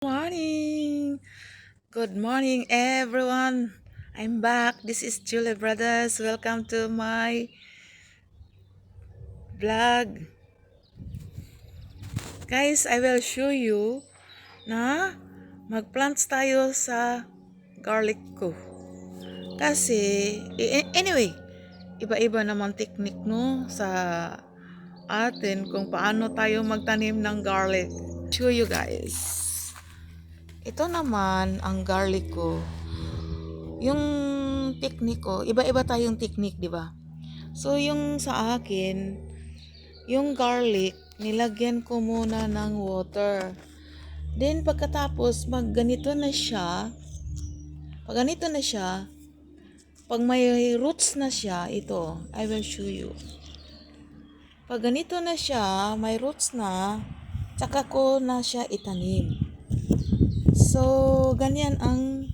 Morning. Good morning, everyone. I'm back. This is Julia Brothers. Welcome to my vlog. Guys, I will show you na magplants tayo sa garlic ko. Kasi, anyway, iba-iba naman technique no sa atin kung paano tayo magtanim ng garlic. Show you guys. Ito naman ang garlic ko. Yung technique ko, iba-iba tayong technique, di ba? So, yung sa akin, yung garlic, nilagyan ko muna ng water. Then, pagkatapos, pag ganito na siya, pag may roots na siya, ito, I will show you. Pag ganito na siya, may roots na, tsaka ko na siya itanim. So, ganyan ang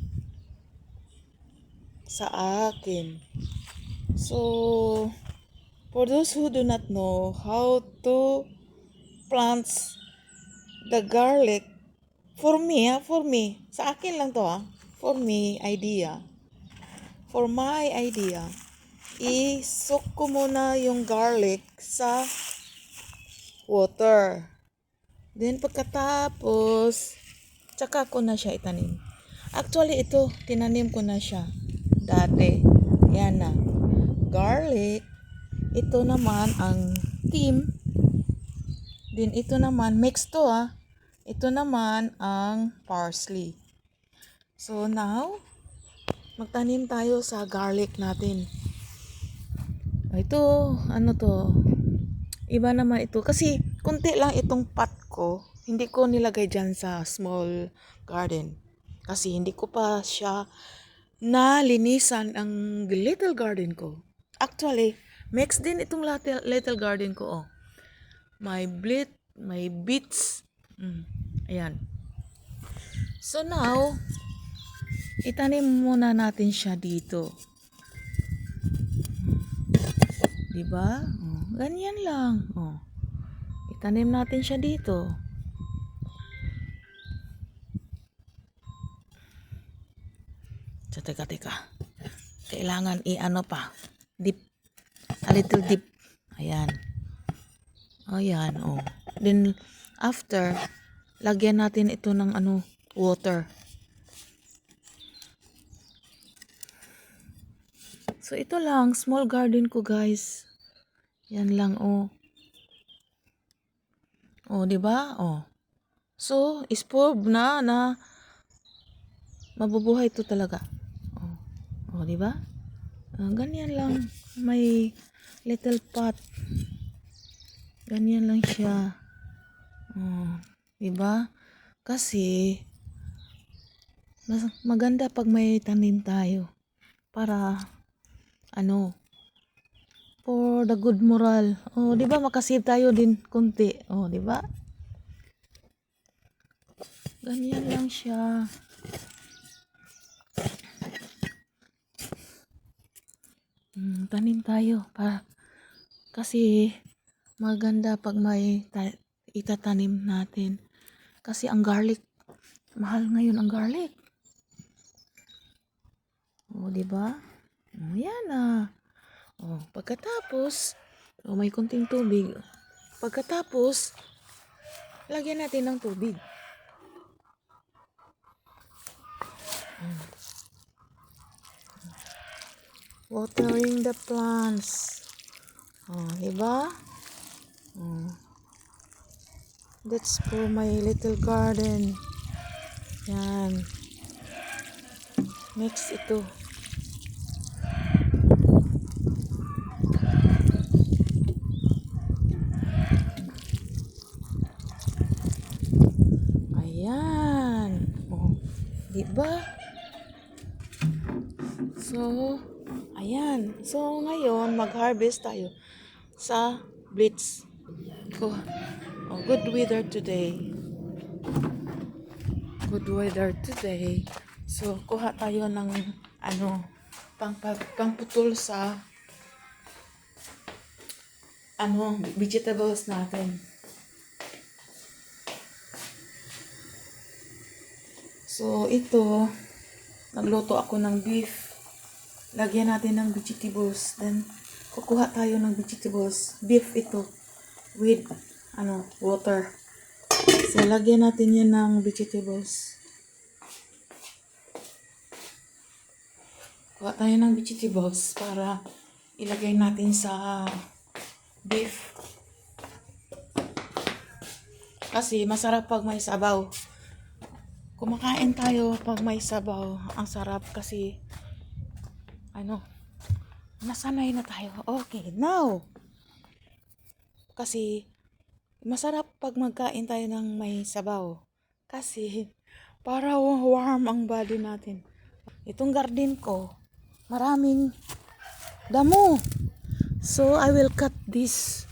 sa akin. So, for those who do not know how to plant the garlic, for me, sa akin lang to for my idea, isok ko muna yung garlic sa water. Then pagkatapos, tsaka ko na siya itanim. Actually, ito, tinanim ko na siya dati. Yan na. Garlic. Ito naman ang thyme. Then ito naman, mix to Ito naman ang parsley. So now, magtanim tayo sa garlic natin. Ito, ano to? Iba naman ito. Kasi, kunti lang itong pot ko. Hindi ko nilagay dyan sa small garden. Kasi hindi ko pa siya nalinisan ang little garden ko. Actually, mix din itong little garden ko, May beets. Ayan. So now, itanim muna natin siya dito. Diba? Ganyan lang. Itanim natin siya dito. So, teka. Kailangan i-ano pa. Dip. A little dip. Ayan. Ayan, Then, after, lagyan natin ito ng water. So, ito lang, small garden ko, guys. Yan lang, di ba? So, spoiled na mabubuhay ito talaga. Di ba? Ganyan lang, may little pot. Ganyan lang siya. Di ba? Kasi maganda pag may tanim tayo para for the good moral. Di ba makasave tayo din konti. Di ba? Ganyan lang siya. Tanim tayo kasi maganda pag may itatanim natin. Kasi ang garlic, mahal ngayon ang garlic. Di ba? Yan pagkatapos, may kunting tubig. Pagkatapos, lagyan natin ng tubig. Watering the plants. Diba? That's for my little garden. Yan. Mix ito. Ayan. Diba? So, ayan. So, ngayon, mag-harvest tayo sa blitz. Good weather today. So, kuha tayo ng pangputol sa vegetables natin. So, ito, nagluto ako ng beef. Lagyan natin ng vegetables. Then, kukuha tayo ng vegetables. Beef ito. With, water. So, lagyan natin yan ng vegetables. Kuha tayo ng vegetables para ilagay natin sa beef. Kasi masarap pag may sabaw. Kumakain tayo pag may sabaw. Ang sarap kasi, nasanay na tayo. Okay, now. Kasi, masarap pag magkain tayo ng may sabaw. Kasi, para warm ang body natin. Itong garden ko, maraming damo. So, I will cut this.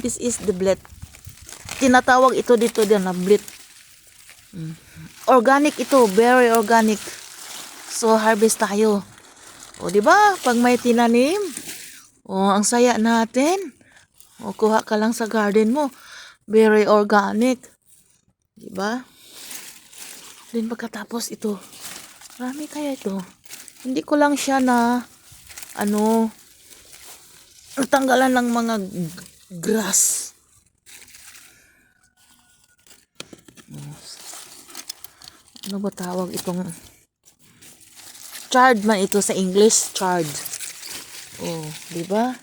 This is the blade. Tinatawag ito dito din na blade. Organic ito, very organic. So, harvest tayo. O, di ba? Pag may tinanim, ang saya natin. O, kuha ka lang sa garden mo. Very organic. Di ba? Then, pagkatapos ito, marami kaya ito. Hindi ko lang siya na, natanggalan ng mga grass. Ano ba tawag itong chard man ito sa English, chard. Oh, di ba?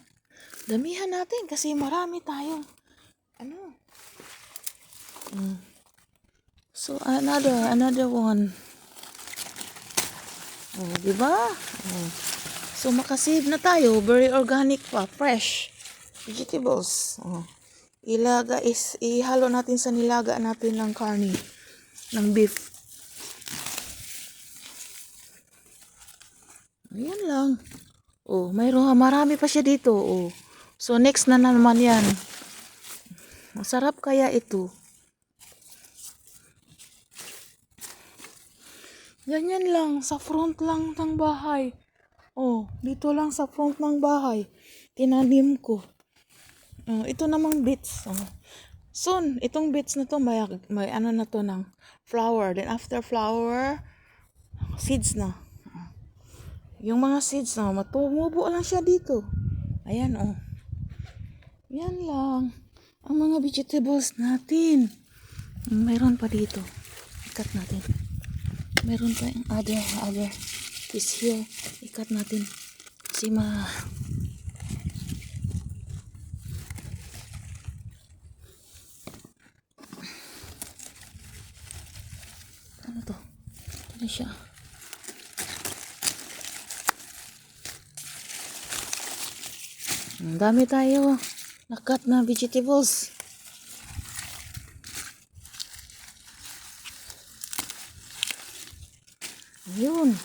Damihan natin kasi marami tayong So another one. Oh, di ba? Oh. So makasave na tayo, very organic pa, fresh vegetables. Oh. Ihalo natin sa nilaga natin ng karne, ng beef. Ayan lang. Oh, marami pa siya dito. Oh. So, next na naman yan. Masarap kaya ito. Ganyan lang. Sa front lang ng bahay. Oh, dito lang sa front ng bahay. Tinanim ko. Oh, ito namang beets. Oh. Soon, itong beets na to, may na to ng flower. Then, after flower, seeds na. Yung mga seeds na, matumubo lang siya dito. Ayan, oh. Yan lang. Ang mga vegetables natin. Mayroon pa dito. Ikat natin. Mayroon pa yung other is here. Ikat natin. Kasi ano to? Ano siya? Ang dami tayo nakat na vegetables. Ayun.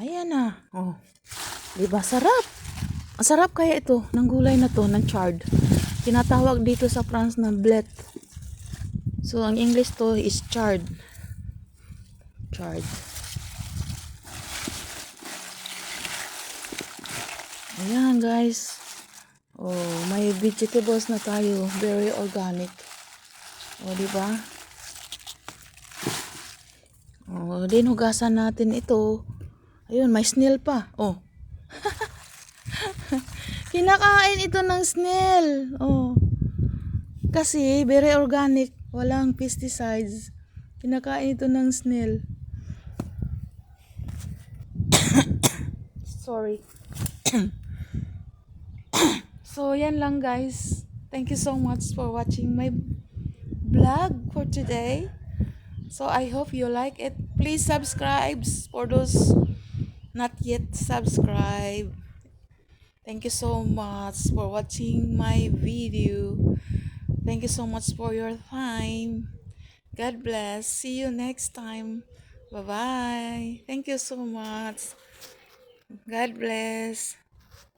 Ayan na. Oh. Diba sarap? Ang sarap kaya ito ng gulay na to, ng chard. Tinatawag dito sa France na bled. So ang English to is chard. Chard. Ayan guys. Oh, may vegetables na tayo. Very organic. Oh, diba? Oh, din hugasan natin ito. Ayun, may snail pa. Oh. Kinakain ito ng snail. Oh. Kasi very organic, walang pesticides. Kinakain ito ng snail. Sorry. So, yan lang guys. Thank you so much for watching my vlog for today. So, I hope you like it. Please subscribe for those not yet subscribed. Thank you so much for watching my video. Thank you so much for your time. God bless. See you next time. Bye-bye. Thank you so much. God bless.